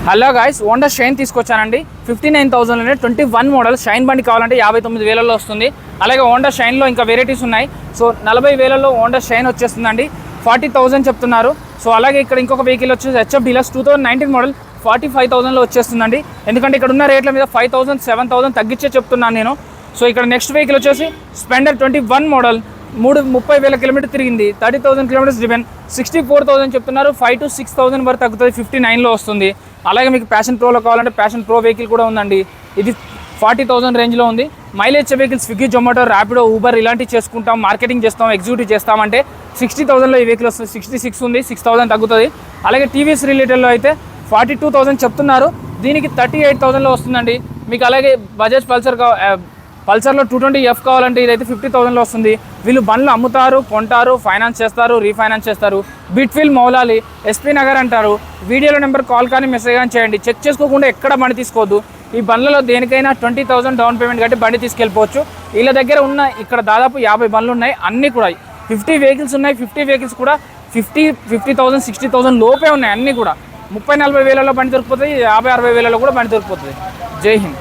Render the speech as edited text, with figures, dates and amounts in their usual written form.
Hello guys, Honda shine తీసుకొచ్చానండి. 59,000లోనే 21 model shine బండి కావాలంటే 59,000లో వస్తుంది. అలాగే హోండా షైన్లో ఇంకా వెరైటీస్ ఉన్నాయి. సో 40,000లో హోండా షైన్ వచ్చేస్తుందండి. 40,000 చెప్తున్నారు. సో అలాగే ఇక్కడ ఇంకొక వెహికల్ వచ్చేసి హెచ్ఎఫ్ డీలక్స్ 2019 మోడల్ 45,000లో వచ్చేస్తుందండి. ఎందుకంటే ఇక్కడ ఉన్న రేట్ల మీద 5,000 7,000 తగ్గించే చెప్తున్నాను నేను. సో ఇక్కడ నెక్స్ట్ వెహికల్ వచ్చేసి స్ప్లెండర్ 21 మోడల్ 30,000 కిలోమీటర్ తిరిగింది. 30,000 కిలోమీటర్స్ డ్రివెన్. 64,000 చెప్తున్నారు. 5,000 to 6,000 వరకు తగ్గుతుంది. 59లో వస్తుంది. అలాగే మీకు ప్యాషన్ ప్రోలో కావాలంటే ప్యాషన్ ప్రో వెహికల్ కూడా ఉందండి. ఇది 40,000 రేంజ్లో ఉంది. Mileage vehicle Swiggy, Zomato, Rapido, Uber ఇలాంటివి చేసుకుంటాం, మార్కెటింగ్ చేస్తాం, ఎగ్జిక్యూటివ్ చేస్తామంటే 60,000లో ఈ వెహికల్ వస్తుంది. 66 ఉంది, 6,000 తగ్గుతుంది. అలాగే టీవీఎస్ రిలేటెడ్లో అయితే 42,000 చెప్తున్నారు. దీనికి 38,000లో వస్తుందండి. మీకు అలాగే బజాజ్ పల్సర్లో 220F కావాలంటే ఇదైతే 50,000లో వస్తుంది. వీళ్ళు బండ్లు అమ్ముతారు, కొంటారు, ఫైనాన్స్ చేస్తారు, రీఫైనాన్స్ చేస్తారు. బిట్ఫిల్, మౌలాలి, ఎస్పీ నగర్ అంటారు. వీడియోలో నెంబర్ కాల్ కానీ మెసేజ్ కానీ చేయండి. చెక్ చేసుకోకుండా ఎక్కడ బండి తీసుకోవద్దు. ఈ బండ్లలో దేనికైనా 20,000 డౌన్ పేమెంట్ కట్టి బండి తీసుకెళ్ళిపోవచ్చు. వీళ్ళ దగ్గర ఉన్న ఇక్కడ దాదాపు 50 బండ్లు ఉన్నాయి. అన్నీ కూడా 50 వెహికల్స్ ఉన్నాయి. 50 వెహికల్స్ కూడా 50,000 60,000 లోపే ఉన్నాయి. అన్నీ కూడా 30-40 వేలలో బండి దొరికిపోతుంది. 50-60 వేలలో కూడా బండి దొరికిపోతుంది. జై హింద్.